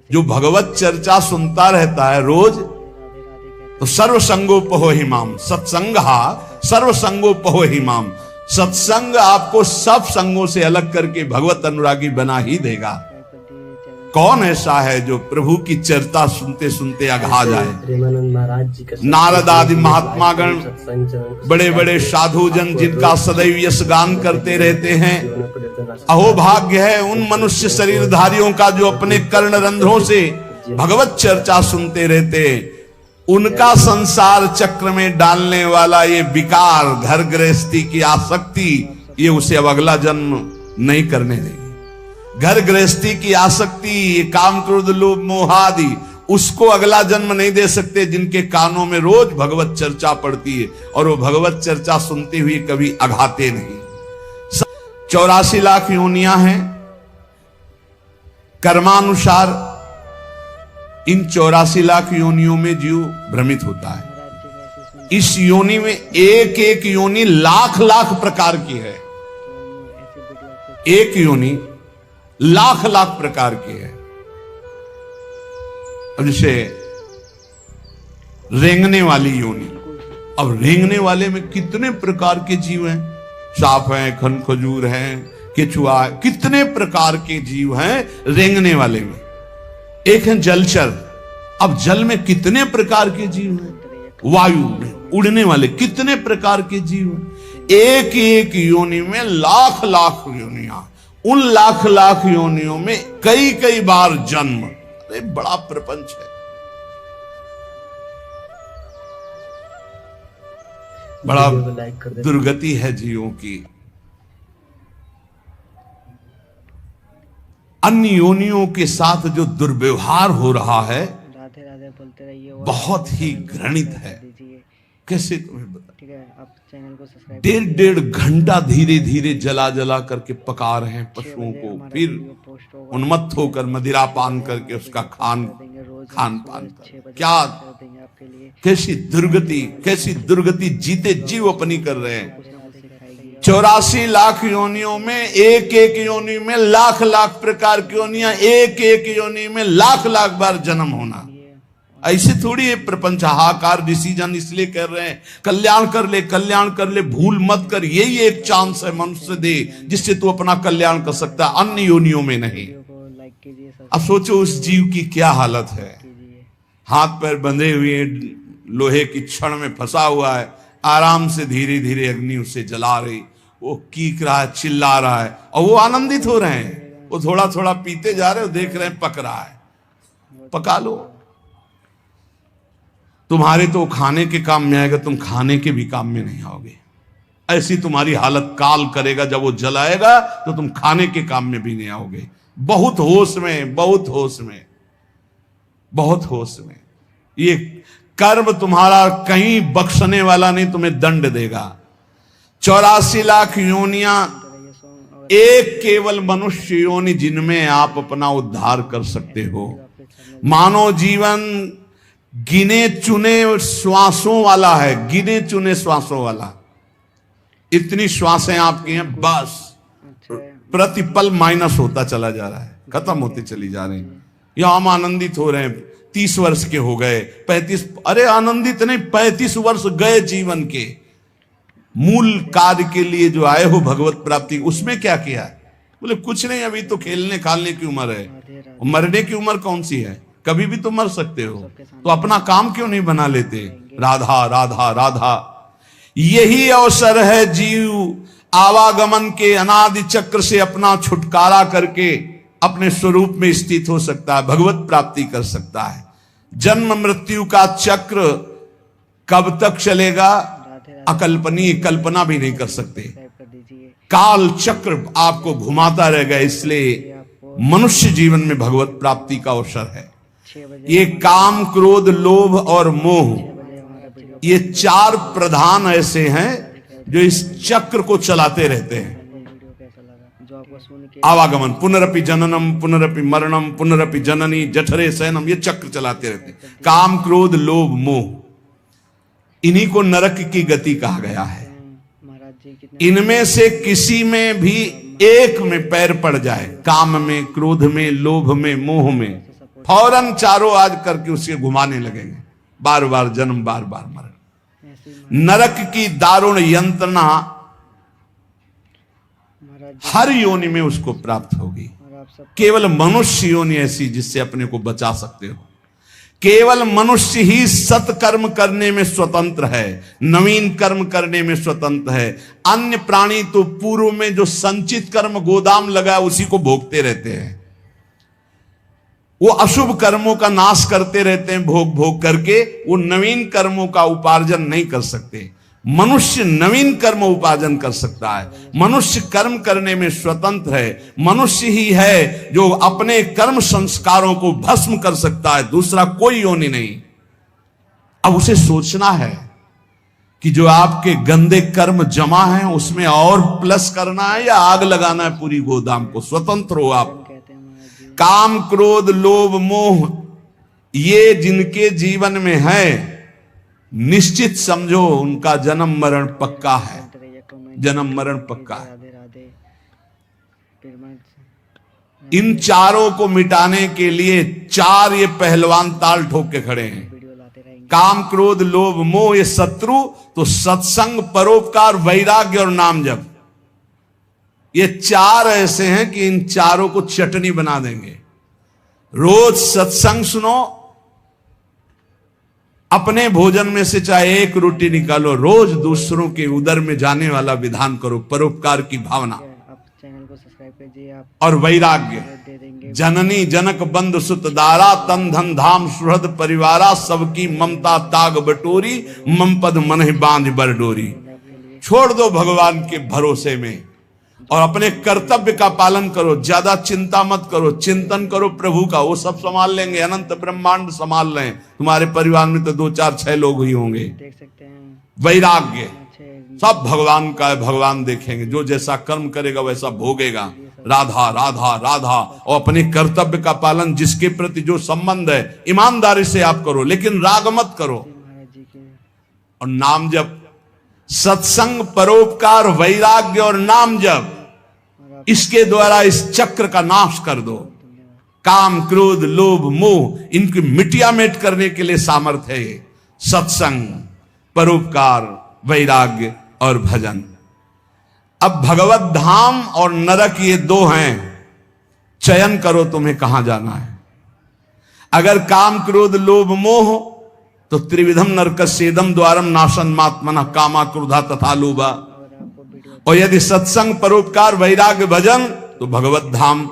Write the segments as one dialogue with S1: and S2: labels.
S1: जो भगवत चर्चा सुनता रहता है रोज, तो सर्व संगोपहो हिमाम, सत्संगा सर्व संगोपहो हिमाम, सत्संग आपको सब संगों से अलग करके भगवत अनुरागी बना ही देगा। कौन ऐसा है जो प्रभु की चर्चा सुनते सुनते अघा जाए? नारद आदि महात्मागण, बड़े बड़े साधु जन जिनका सदैव यश गान करते रहते हैं, अहो भाग्य है उन मनुष्य शरीरधारियों का जो अपने कर्ण रंध्रों से भगवत चर्चा सुनते रहते हैं। उनका संसार चक्र में डालने वाला ये विकार, घर गृहस्थी की आसक्ति, ये उसे अब अगला जन्म नहीं करने देगी। घर गृहस्थी की आसक्ति, ये काम क्रोध लोभ मोह आदि, उसको अगला जन्म नहीं दे सकते जिनके कानों में रोज भगवत चर्चा पड़ती है और वो भगवत चर्चा सुनते हुए कभी अघाते नहीं। 84 लाख योनियां हैं कर्मानुसार। इन 84 लाख योनियों में जीव भ्रमित होता है। इस योनि में एक एक योनि लाख लाख प्रकार की है। एक योनि लाख लाख प्रकार की है। अब जैसे रेंगने वाली योनि, अब रेंगने वाले में कितने प्रकार के जीव हैं? सांप हैं, खनखजूर हैं, केचुआ, कितने प्रकार के जीव हैं रेंगने वाले में। एक है जलचर, अब जल में कितने प्रकार के जीव हैं। वायु में उड़ने वाले कितने प्रकार के जीव हैं। एक एक योनि में लाख लाख योनियां, उन लाख लाख योनियों में कई कई बार जन्म। अरे बड़ा प्रपंच है, बड़ा दुर्गति है जीवों की। अन्य योनियों के साथ जो दुर्व्यवहार हो रहा है, राधे राधे बोलते रहिए, बहुत ही घृणित है। कैसे तुम्हें बता, ठीक है, आप चैनल को सब्सक्राइब, 1.5 घंटा धीरे धीरे जला जला करके पका रहे हैं पशुओं को, फिर उन्मत्त होकर मदिरा पान करके उसका खान पान कर, क्या कैसी दुर्गति जीते जीव अपनी कर रहे हैं। 84 लाख योनियों में एक एक योनि में लाख लाख प्रकार की योनियां, एक एक योनि में लाख लाख बार जन्म होना। ऐसे थोड़ी है प्रपंच हाहाकार। ऋषि जन इसलिए कर रहे हैं कल्याण कर ले, भूल मत कर। यही एक चांस है मनुष्य दे जिससे तू अपना कल्याण कर सकता है, अन्य योनियों में नहीं। अब सोचो उस जीव की क्या हालत है, हाथ पैर बंधे हुए लोहे की छड़ में फंसा हुआ है, आराम से धीरे धीरे अग्नि उसे जला रही, वो कीक रहा है, चिल्ला रहा है, और वो आनंदित हो रहे हैं। वो थोड़ा थोड़ा पीते जा रहे हो, देख रहे हैं पक रहा है, पका लो। तुम्हारे तो खाने के काम में आएगा, तुम खाने के भी काम में नहीं आओगे। ऐसी तुम्हारी हालत काल करेगा, जब वो जलाएगा तो तुम खाने के काम में भी नहीं आओगे। बहुत होश में, बहुत होश में, बहुत होश में। ये कर्म तुम्हारा कहीं बख्शने वाला नहीं, तुम्हें दंड देगा। 84 लाख योनियां, एक केवल मनुष्य योनि जिनमें आप अपना उद्धार कर सकते हो। मानव जीवन गिने चुने श्वासों वाला है, गिने चुने श्वासों वाला। इतनी श्वासें आपकी हैं, बस प्रतिपल माइनस होता चला जा रहा है, खत्म होती चली जा रही। यहां हम आनंदित हो रहे हैं, 30 वर्ष के हो गए, 35, अरे आनंदित नहीं, 35 वर्ष गए जीवन के। मूल कार्य के लिए जो आए हो भगवत प्राप्ति, उसमें क्या किया है? बोले कुछ नहीं, अभी तो खेलने खालने की उम्र है। मरने की उम्र कौन सी है? कभी भी तो मर सकते हो, तो अपना काम क्यों नहीं बना लेते? राधा राधा राधा, यही अवसर है जीव आवागमन के अनादि चक्र से अपना छुटकारा करके अपने स्वरूप में स्थित हो सकता है, भगवत प्राप्ति कर सकता है। जन्म मृत्यु का चक्र कब तक चलेगा? अकल्पनीय, कल्पना भी नहीं कर सकते। काल चक्र आपको घुमाता रहेगा, इसलिए मनुष्य जीवन में भगवत प्राप्ति का अवसर है। ये काम क्रोध लोभ और मोह, ये 4 प्रधान ऐसे हैं जो इस चक्र को चलाते रहते हैं। आवागमन, पुनरपि जननम पुनरपि मरणम पुनरपि जननी जठरे शयनम, ये चक्र चलाते रहते हैं। काम क्रोध लोभ मोह, इन्हीं को नरक की गति कहा गया है। इनमें से किसी में भी एक में पैर पड़ जाए, काम में, क्रोध में, लोभ में, मोह में, फौरन चारों आज करके उसे घुमाने लगेंगे, बार बार जन्म, बार बार मरण। नरक की दारुण यंत्रणा हर योनि में उसको प्राप्त होगी। केवल मनुष्य योनि ऐसी जिससे अपने को बचा सकते हो। केवल मनुष्य ही सत्कर्म करने में स्वतंत्र है, नवीन कर्म करने में स्वतंत्र है। अन्य प्राणी तो पूर्व में जो संचित कर्म गोदाम लगा उसी को भोगते रहते हैं। वो अशुभ कर्मों का नाश करते रहते हैं, भोग भोग करके। वो नवीन कर्मों का उपार्जन नहीं कर सकते। मनुष्य नवीन कर्म उपार्जन कर सकता है। मनुष्य कर्म करने में स्वतंत्र है। मनुष्य ही है जो अपने कर्म संस्कारों को भस्म कर सकता है, दूसरा कोई योनि नहीं। अब उसे सोचना है कि जो आपके गंदे कर्म जमा हैं उसमें और प्लस करना है या आग लगाना है पूरी गोदाम को। स्वतंत्र हो आप। काम, क्रोध, लोभ, मोह ये जिनके जीवन में है, निश्चित समझो उनका जन्म मरण पक्का है। जन्म मरण पक्का है। इन चारों को मिटाने के लिए चार ये पहलवान ताल ठोक के खड़े हैं। काम, क्रोध, लोभ, मोह ये शत्रु, तो सत्संग, परोपकार, वैराग्य और नाम जप, ये चार ऐसे हैं कि इन चारों को चटनी बना देंगे। रोज सत्संग सुनो, अपने भोजन में से चाहे एक रोटी निकालो, रोज दूसरों के उदर में जाने वाला विधान करो, परोपकार की भावना।
S2: आप चैनल को सब्सक्राइब कीजिए।
S1: और वैराग्य, जननी जनक बंद सुत दारा, तन धन धाम सुहृद परिवारा, सबकी ममता ताग बटोरी, मम पद मन बांध बरडोरी। छोड़ दो भगवान के भरोसे में और अपने कर्तव्य का पालन करो। ज्यादा चिंता मत करो, चिंतन करो प्रभु का, वो सब संभाल लेंगे। अनंत ब्रह्मांड संभाल लें। तुम्हारे परिवार में तो 2 4 6 लोग ही होंगे।
S2: देख सकते हैं।
S1: वैराग्य, सब भगवान का है, भगवान देखेंगे। जो जैसा कर्म करेगा वैसा भोगेगा। राधा राधा राधा। और अपने कर्तव्य का पालन, जिसके प्रति जो संबंध है ईमानदारी से आप करो, लेकिन राग मत करो। और नाम जप, सत्संग, परोपकार, वैराग्य और नाम जप, इसके द्वारा इस चक्र का नाश कर दो। काम, क्रोध, लोभ, मोह, इनकी मिटिया मेट करने के लिए सामर्थ्य है सत्संग, परोपकार, वैराग्य और भजन। अब भगवत धाम और नरक ये 2 हैं। चयन करो तुम्हें कहां जाना है। अगर काम, क्रोध, लोभ, मोह तो त्रिविधम नरकस्येदम द्वारम नाशन मात्मनः कामा क्रोधा तथा लोभा। और यदि सत्संग, परोपकार, वैराग्य, भजन तो भगवत धाम।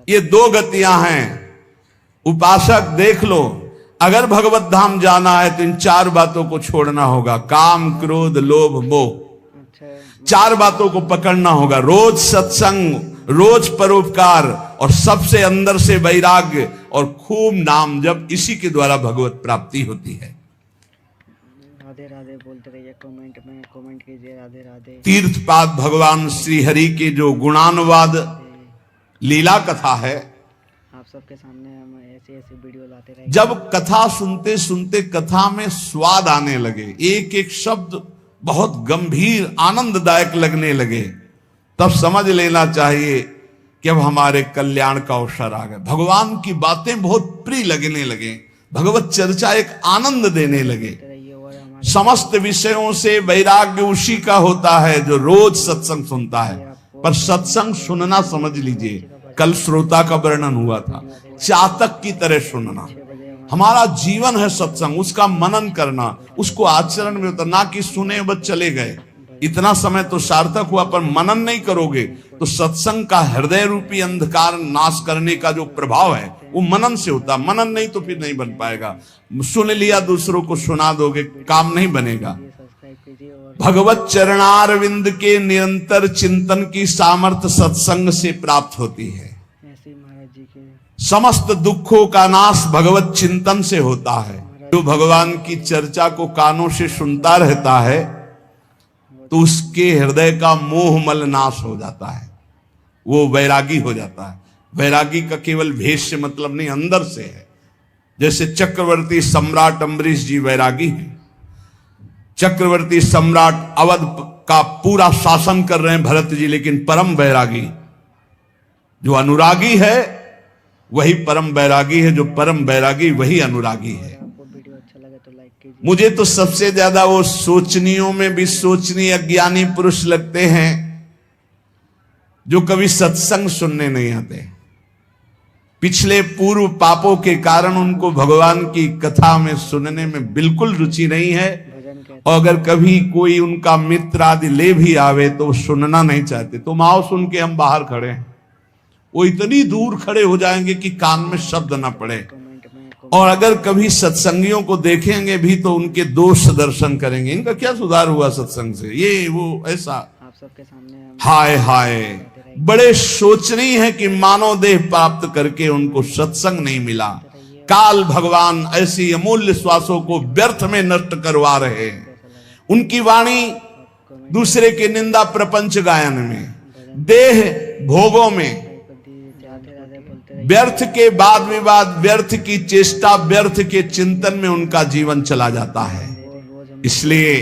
S1: ये 2 गतियां हैं। उपासक देख लो, अगर भगवत धाम जाना है तो इन 4 बातों को छोड़ना होगा। काम, क्रोध, लोभ, मोह, 4 बातों को पकड़ना होगा। रोज सत्संग, रोज परोपकार और सबसे अंदर से वैराग्य और खूब नाम जप। इसी के द्वारा भगवत प्राप्ति होती है।
S2: राधे राधे बोलते रहिए, कमेंट कीजिए। राधे राधे।
S1: तीर्थपाद भगवान श्री हरि के जो गुणानुवाद लीला कथा है,
S2: आप सबके सामने हम ऐसी वीडियो लाते रहेंगे।
S1: जब कथा सुनते सुनते कथा में स्वाद आने लगे, एक एक शब्द बहुत गंभीर आनंददायक लगने लगे, तब समझ लेना चाहिए कि अब हमारे कल्याण का अवसर आ गया। भगवान की बातें बहुत प्रिय लगने लगे, भगवत चर्चा एक आनंद देने लगे। समस्त विषयों से वैराग्य उसी का होता है जो रोज सत्संग सुनता है। पर सत्संग सुनना समझ लीजिए, कल श्रोता का वर्णन हुआ था, चातक की तरह सुनना। हमारा जीवन है सत्संग, उसका मनन करना, उसको आचरण में उतरना, कि सुने बस चले गए। इतना समय तो सार्थक हुआ, पर मनन नहीं करोगे तो सत्संग का हृदय रूपी अंधकार नाश करने का जो प्रभाव है वो मनन से होता। मनन नहीं तो फिर नहीं बन पाएगा। सुन लिया, दूसरों को सुना दोगे, काम नहीं बनेगा। भगवत चरणारविंद के निरंतर चिंतन की सामर्थ्य सत्संग से प्राप्त होती है। समस्त दुखों का नाश भगवत चिंतन से होता है। जो भगवान की चर्चा को कानों से सुनता रहता है तो उसके हृदय का मोह मल नाश हो जाता है, वो वैरागी हो जाता है। वैरागी का केवल भेष से मतलब नहीं, अंदर से है। जैसे चक्रवर्ती सम्राट अम्बरीश जी वैरागी हैं। चक्रवर्ती सम्राट अवध का पूरा शासन कर रहे हैं भरत जी, लेकिन परम वैरागी। जो अनुरागी है वही परम बैरागी है, जो परम बैरागी वही अनुरागी है।
S2: आपको वीडियो अच्छा लगे तो लाइक कीजिए।
S1: मुझे तो सबसे ज्यादा वो सोचनियों में भी सोचनीय अज्ञानी पुरुष लगते हैं जो कभी सत्संग सुनने नहीं आते। पिछले पूर्व पापों के कारण उनको भगवान की कथा में सुनने में बिल्कुल रुचि नहीं है,
S2: भजन कहते
S1: और अगर कभी कोई उनका मित्र आदि ले भी आवे तो वो सुनना नहीं चाहते। तुम आओ, सुन के हम बाहर खड़े हैं। वो इतनी दूर खड़े हो जाएंगे कि कान में शब्द ना पड़े।
S2: कमेंट में
S1: और अगर कभी सत्संगियों को देखेंगे भी तो उनके दोष दर्शन करेंगे, इनका क्या सुधार हुआ सत्संग से, ये वो ऐसा।
S2: आप सबके सामने हम
S1: हाय हाय, बड़े सोचनीय है कि मानव देह प्राप्त करके उनको सत्संग नहीं मिला। काल भगवान ऐसी अमूल्य श्वासों को व्यर्थ में नष्ट करवा रहे हैं। उनकी वाणी दूसरे के निंदा प्रपंच गायन में, देह भोगों में,
S2: राधे राधे बोलते रहिए।
S1: व्यर्थ के वाद विवाद, व्यर्थ की चेष्टा, व्यर्थ के चिंतन में उनका जीवन चला जाता है।
S2: और रोज हम
S1: इसलिए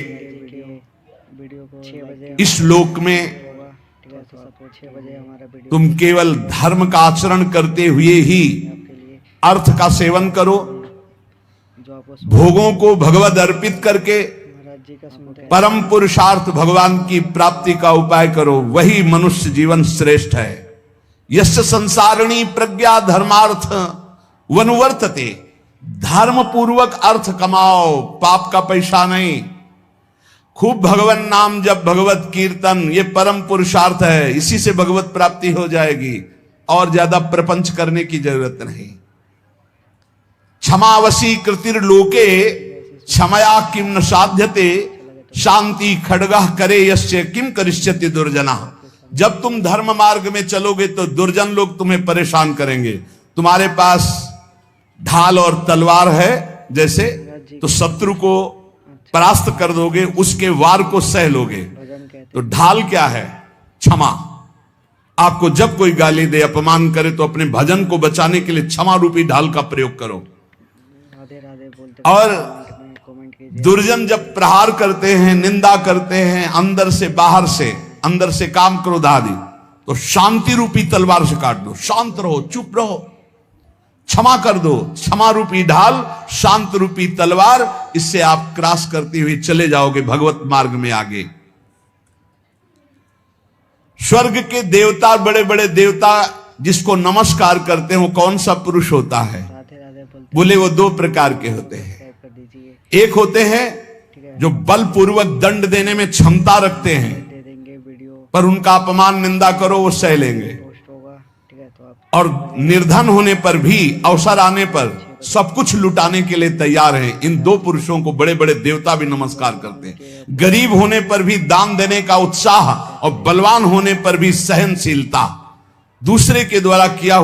S2: वीडियो को 6 बजे
S1: इस लोक में
S2: होगा, ठीक है? तो सबको 6 बजे हमारा वीडियो
S1: तुम केवल धर्म का आचरण करते हुए ही
S2: आपके लिए
S1: अर्थ का सेवन करो,
S2: जो आपको
S1: भोगों को भगवद अर्पित करके
S2: महाराज जी का सुनते हैं।
S1: परम पुरुषार्थ भगवान की प्राप्ति का उपाय करो, वही मनुष्य जीवन श्रेष्ठ है। यस्य संसारिणी प्रज्ञा धर्मार्थ वनुवर्तते, धर्म पूर्वक अर्थ कमाओ, पाप का पैसा नहीं। खूब भगवान नाम जप, भगवत कीर्तन, ये परम पुरुषार्थ है, इसी से भगवत प्राप्ति हो जाएगी। और ज्यादा प्रपंच करने की जरूरत नहीं। क्षमावशी कृतिर्लोके क्षमया किम न साध्यते, शांति खड्गः करे यस्य किम करिष्यति दुर्जना। जब तुम धर्म मार्ग में चलोगे तो दुर्जन लोग तुम्हें परेशान करेंगे। तुम्हारे पास ढाल और तलवार है जैसे, तो शत्रु को परास्त कर दोगे, उसके वार को सह लोगे।
S2: भजन कहते
S1: तो ढाल क्या है? क्षमा। आपको जब कोई गाली दे, अपमान करे, तो अपने भजन को बचाने के लिए क्षमा रूपी ढाल का प्रयोग करो।
S2: राधे राधे बोलते
S1: और
S2: रहिए। कमेंट कीजिए।
S1: दुर्जन जब प्रहार करते हैं, निंदा करते हैं, अंदर से बाहर से, अंदर से काम क्रोध आदि, तो शांति रूपी तलवार से काट दो। शांत रहो, चुप रहो, क्षमा कर दो। क्षमा रूपी ढाल, शांत रूपी तलवार, इससे आप क्रॉस करते हुए चले जाओगे भगवत मार्ग में आगे। स्वर्ग के देवता, बड़े बड़े देवता जिसको नमस्कार करते हैं, वो कौन सा पुरुष होता है?
S2: राधे राधे बोलते
S1: बोले वो 2 प्रकार के होते हैं।
S2: टाइप कर दीजिए,
S1: एक होते हैं
S2: ठीक है?
S1: जो बलपूर्वक दंड देने में क्षमता रखते हैं,
S2: दे देंगे वीडियो
S1: पर उनका अपमान निंदा करो वो सह लेंगे।
S2: पोस्ट होगा, ठीक है? तो आप
S1: और निर्धन होने पर भी, अवसर आने पर सब कुछ लुटाने के लिए तैयार हैं। इन 2 पुरुषों को बड़े बड़े देवता भी नमस्कार करते हैं। गरीब होने पर भी दान देने का उत्साह, और बलवान होने पर भी सहनशीलता, दूसरे के द्वारा किया